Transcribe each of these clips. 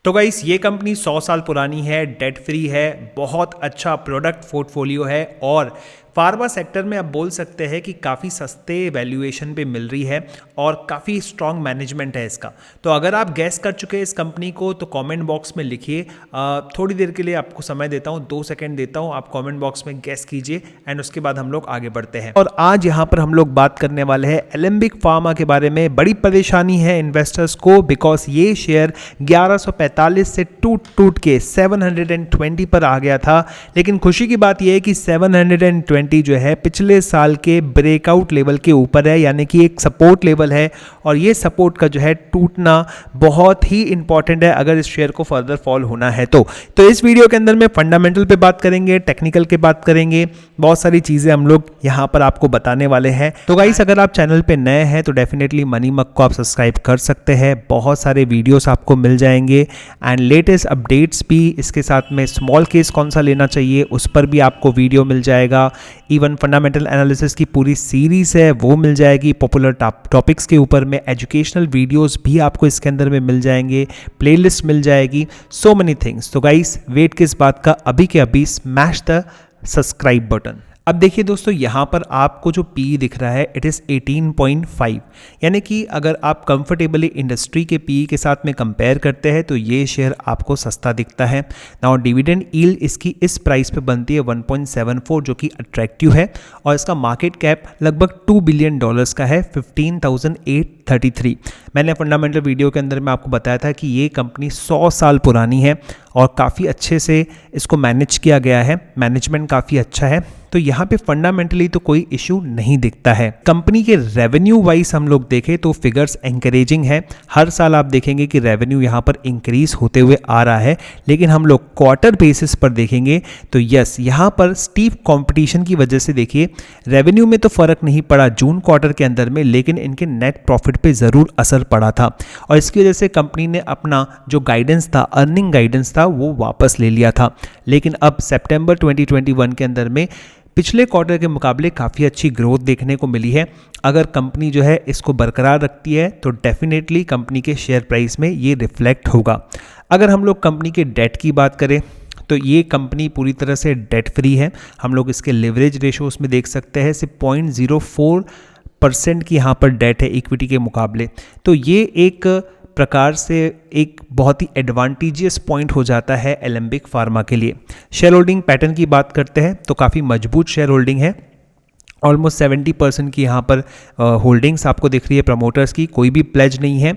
तो गाइस ये कंपनी 100 साल पुरानी है, डेट फ्री है, बहुत अच्छा प्रोडक्ट पोर्टफोलियो है और फार्मा सेक्टर में आप बोल सकते हैं कि काफ़ी सस्ते वैल्यूएशन पे मिल रही है और काफ़ी स्ट्रॉन्ग मैनेजमेंट है इसका। तो अगर आप गैस कर चुके हैं इस कंपनी को तो कमेंट बॉक्स में लिखिए। थोड़ी देर के लिए आपको समय देता हूँ, 2 सेकंड देता हूँ, आप कमेंट बॉक्स में गैस कीजिए एंड उसके बाद हम लोग आगे बढ़ते हैं। और आज यहाँ पर हम लोग बात करने वाले हैं एलेंबिक फार्मा के बारे में। बड़ी परेशानी है इन्वेस्टर्स को बिकॉज ये शेयर 1145 से टूट के 720 पर आ गया था। लेकिन खुशी की बात यह है कि 720 जो है पिछले साल के ब्रेकआउट लेवल के ऊपर है, यानी कि एक सपोर्ट लेवल है और ये सपोर्ट का जो है टूटना बहुत ही इंपॉर्टेंट है अगर इस शेयर को फर्दर फॉल होना है तो इस वीडियो के अंदर में फंडामेंटल पे बात करेंगे, टेक्निकल के बात करेंगे, बहुत सारी चीजें हम लोग यहाँ पर आपको बताने वाले हैं। तो गाइस अगर आप चैनल पे नए हैं तो डेफिनेटली मनी मग को आप सब्सक्राइब कर सकते हैं, बहुत सारे वीडियोस आपको मिल जाएंगे एंड लेटेस्ट अपडेट्स भी। इसके साथ में स्मॉल केस कौन सा लेना चाहिए उस पर भी आपको वीडियो मिल जाएगा। इवन फंडामेंटल एनालिसिस की पूरी सीरीज है वो मिल जाएगी। पॉपुलर टॉपिक्स के ऊपर में एजुकेशनल वीडियोस भी आपको इसके अंदर में मिल जाएंगे, प्लेलिस्ट मिल जाएगी, सो मेनी थिंग्स। तो गाइस वेट किस बात का, अभी के अभी स्मैश द सब्सक्राइब बटन। अब देखिए दोस्तों, यहाँ पर आपको जो पी दिख रहा है इट इज़ 18.5, यानी कि अगर आप कंफर्टेबली इंडस्ट्री के पी के साथ में कंपेयर करते हैं तो ये शेयर आपको सस्ता दिखता है। नाउ डिविडेंड यील्ड इसकी इस प्राइस पे बनती है 1.74 जो कि अट्रैक्टिव है और इसका मार्केट कैप लगभग $2 बिलियन का है, 15,833। मैंने फंडामेंटल वीडियो के अंदर में आपको बताया था कि ये कंपनी 100 साल पुरानी है और काफ़ी अच्छे से इसको मैनेज किया गया है, मैनेजमेंट काफ़ी अच्छा है। तो यहाँ पे फंडामेंटली तो कोई इशू नहीं दिखता है। कंपनी के रेवेन्यू वाइज हम लोग देखें तो फिगर्स एनकरेजिंग है। हर साल आप देखेंगे कि रेवेन्यू यहाँ पर इंक्रीज होते हुए आ रहा है। लेकिन हम लोग क्वार्टर बेसिस पर देखेंगे तो यस, यहाँ पर स्टीफ कंपटीशन की वजह से देखिए रेवेन्यू में तो फर्क नहीं पड़ा जून क्वार्टर के अंदर में, लेकिन इनके नेट प्रॉफिट पे ज़रूर असर पड़ा था और इसकी वजह से कंपनी ने अपना जो गाइडेंस था, अर्निंग गाइडेंस था, वो वापस ले लिया था। लेकिन अब सितंबर 2021 के अंदर में पिछले क्वार्टर के मुकाबले काफ़ी अच्छी ग्रोथ देखने को मिली है। अगर कंपनी जो है इसको बरकरार रखती है तो डेफिनेटली कंपनी के शेयर प्राइस में ये रिफ्लेक्ट होगा। अगर हम लोग कंपनी के डेट की बात करें तो ये कंपनी पूरी तरह से डेट फ्री है। हम लोग इसके लिवरेज रेशोज में देख सकते हैं सिर्फ 0.04% की यहाँ पर डेट है इक्विटी के मुकाबले। तो ये एक प्रकार से एक बहुत ही एडवांटेजियस पॉइंट हो जाता है एलेंबिक फार्मा के लिए। शेयर होल्डिंग पैटर्न की बात करते हैं तो काफ़ी मजबूत शेयर होल्डिंग है, ऑलमोस्ट 70% की यहाँ पर होल्डिंग्स आपको दिख रही है प्रमोटर्स की, कोई भी प्लेज नहीं है।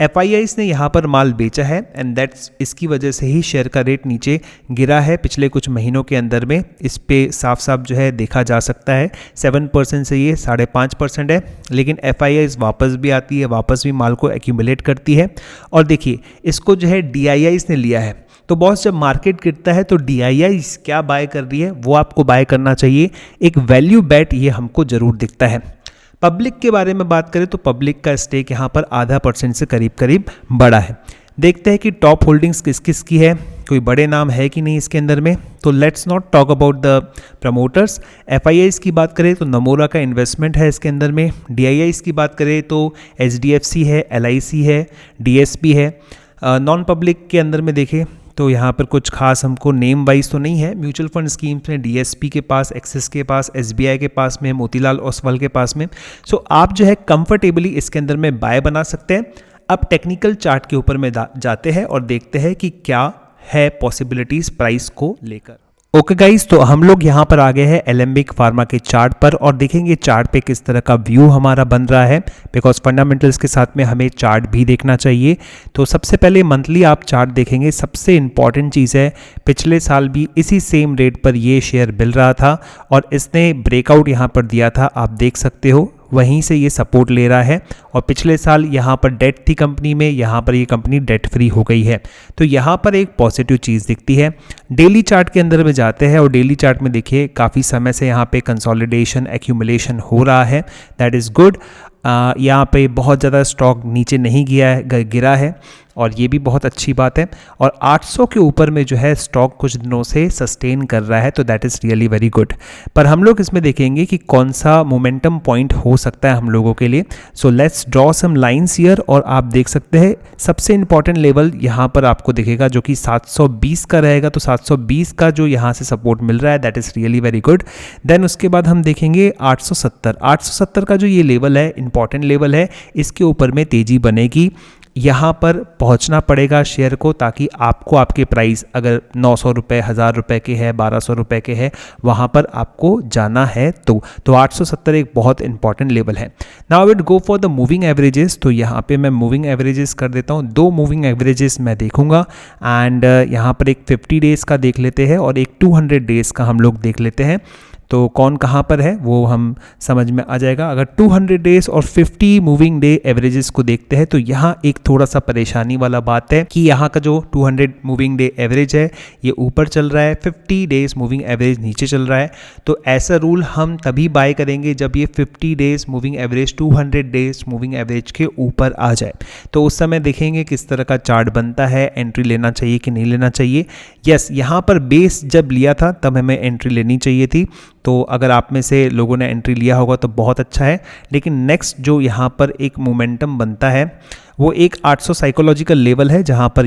FIIs ने यहाँ पर माल बेचा है एंड दैट्स इसकी वजह से ही शेयर का रेट नीचे गिरा है पिछले कुछ महीनों के अंदर में। इस पे साफ साफ जो है देखा जा सकता है 7% से ये 5.5% है। लेकिन FIIs वापस भी आती है, वापस भी माल को एक्यूमुलेट करती है। और देखिए इसको जो है DIIs ने लिया है। तो बॉस जब मार्केट गिरता है तो DIIs क्या बाय कर रही है वो आपको बाय करना चाहिए। एक वैल्यू बैट ये हमको जरूर दिखता है। पब्लिक के बारे में बात करें तो पब्लिक का स्टेक यहाँ पर 0.5% से करीब बढ़ा है। देखते हैं कि टॉप होल्डिंग्स किस किस की है, कोई बड़े नाम है कि नहीं इसके अंदर में। तो let's not talk about the promoters. FIIs की बात करें तो नमोरा का इन्वेस्टमेंट है इसके अंदर में। DIIs की बात करें तो HDFC है, LIC है, DSP है। नॉन पब्लिक के अंदर में देखें तो यहाँ पर कुछ खास हमको नेम वाइज तो नहीं है। म्यूचुअल फंड स्कीम्स में DSP के पास, एक्सिस के पास, SBI के पास में, मोतीलाल ओसवाल के पास में। सो आप जो है कंफर्टेबली इसके अंदर में बाय बना सकते हैं। अब टेक्निकल चार्ट के ऊपर में जाते हैं और देखते हैं कि क्या है पॉसिबिलिटीज प्राइस को लेकर। ओके गाइस, तो हम लोग यहाँ पर आ गए हैं एलेंबिक फार्मा के चार्ट पर और देखेंगे चार्ट पे किस तरह का व्यू हमारा बन रहा है, बिकॉज फंडामेंटल्स के साथ में हमें चार्ट भी देखना चाहिए। तो सबसे पहले मंथली आप चार्ट देखेंगे। सबसे इंपॉर्टेंट चीज़ है, पिछले साल भी इसी सेम रेट पर ये शेयर मिल रहा था और इसने ब्रेकआउट यहाँ पर दिया था, आप देख सकते हो, वहीं से ये सपोर्ट ले रहा है। और पिछले साल यहाँ पर डेट थी कंपनी में, यहाँ पर ये कंपनी डेट फ्री हो गई है। तो यहाँ पर एक पॉजिटिव चीज़ दिखती है। डेली चार्ट के अंदर में जाते हैं और डेली चार्ट में देखिए काफ़ी समय से यहाँ पे कंसोलिडेशन, एक्यूमुलेशन हो रहा है, दैट इज़ गुड। यहाँ पे बहुत ज़्यादा स्टॉक नीचे नहीं गिरा है और ये भी बहुत अच्छी बात है। और 800 के ऊपर में जो है स्टॉक कुछ दिनों से सस्टेन कर रहा है, तो that is really very good. पर हम लोग इसमें देखेंगे कि कौन सा मोमेंटम पॉइंट हो सकता है हम लोगों के लिए। So let's draw some lines here, और आप देख सकते हैं सबसे इंपॉर्टेंट लेवल यहाँ पर आपको दिखेगा जो कि 720 का रहेगा। तो 720 का जो यहाँ से सपोर्ट मिल रहा है that is really very good. Then उसके बाद हम देखेंगे 870 का जो ये लेवल है इंपॉर्टेंट लेवल है, इसके ऊपर में तेज़ी बनेगी। यहाँ पर पहुँचना पड़ेगा शेयर को, ताकि आपको आपके प्राइस अगर 900 रुपये, 1000 रुपये के है, 1200 रुपये के है, वहाँ पर आपको जाना है। तो 870 एक बहुत इंपॉर्टेंट लेवल है। Now will go for the moving averages. तो यहाँ पे मैं मूविंग एवरेजेस कर देता हूँ, 2 मूविंग एवरेजेस मैं देखूंगा। एंड यहाँ पर एक 50 डेज़ का देख लेते हैं और एक 200 डेज़ का हम लोग देख लेते हैं। तो कौन कहाँ पर है वो हम समझ में आ जाएगा। अगर 200 डेज और 50 मूविंग डे एवरेजेस को देखते हैं तो यहाँ एक थोड़ा सा परेशानी वाला बात है कि यहाँ का जो 200 मूविंग डे एवरेज है ये ऊपर चल रहा है, 50 डेज मूविंग एवरेज नीचे चल रहा है। तो ऐसा रूल हम तभी बाय करेंगे जब ये 50 days moving average 200 days moving average के ऊपर आ जाए। तो उस समय देखेंगे किस तरह का चार्ट बनता है, एंट्री लेना चाहिए कि नहीं लेना चाहिए। यस, यहाँ पर बेस जब लिया था तब हमें एंट्री लेनी चाहिए थी। तो अगर आप में से लोगों ने एंट्री लिया होगा तो बहुत अच्छा है। लेकिन नेक्स्ट जो यहाँ पर एक मोमेंटम बनता है वो एक 800 साइकोलॉजिकल लेवल है, जहाँ पर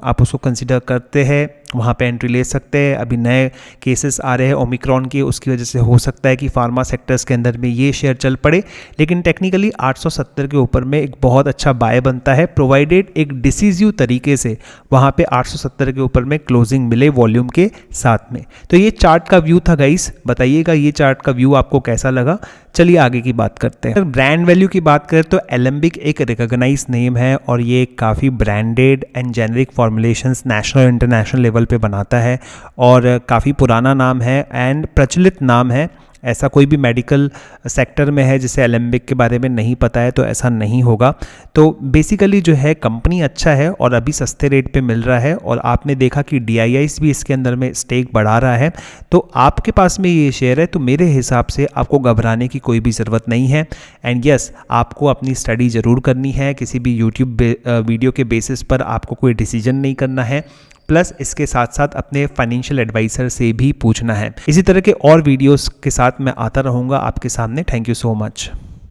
आप उसको कंसिडर करते हैं, वहाँ पे एंट्री ले सकते हैं। अभी नए केसेस आ रहे हैं ओमिक्रॉन के, उसकी वजह से हो सकता है कि फार्मा सेक्टर्स के अंदर में ये शेयर चल पड़े। लेकिन टेक्निकली 870 के ऊपर में एक बहुत अच्छा बाय बनता है, प्रोवाइडेड एक डिसीजिव तरीके से वहाँ पे 870 के ऊपर में क्लोजिंग मिले वॉल्यूम के साथ में। तो ये चार्ट का व्यू था गाइस, बताइएगा ये चार्ट का व्यू आपको कैसा लगा। चलिए आगे की बात करते हैं। ब्रांड वैल्यू की बात करें तो एलेम्बिक एक रिकॉग्नाइज नेम है और ये काफ़ी branded and generic formulations national और इंटरनेशनल लेवल पे बनाता है और काफ़ी पुराना नाम है एंड प्रचलित नाम है। ऐसा कोई भी मेडिकल सेक्टर में है जिसे एलेम्बिक के बारे में नहीं पता है तो ऐसा नहीं होगा। तो बेसिकली जो है कंपनी अच्छा है और अभी सस्ते रेट पे मिल रहा है और आपने देखा कि DIIs भी इसके अंदर में स्टेक बढ़ा रहा है। तो आपके पास में ये शेयर है तो मेरे हिसाब से आपको घबराने की कोई भी ज़रूरत नहीं है। एंड यस, आपको अपनी स्टडी ज़रूर करनी है, किसी भी यूट्यूब वीडियो के बेसिस पर आपको कोई डिसीजन नहीं करना है। प्लस इसके साथ साथ अपने फाइनेंशियल एडवाइज़र से भी पूछना है। इसी तरह के और वीडियोस के साथ मैं आता रहूँगा आपके सामने। Thank you so much.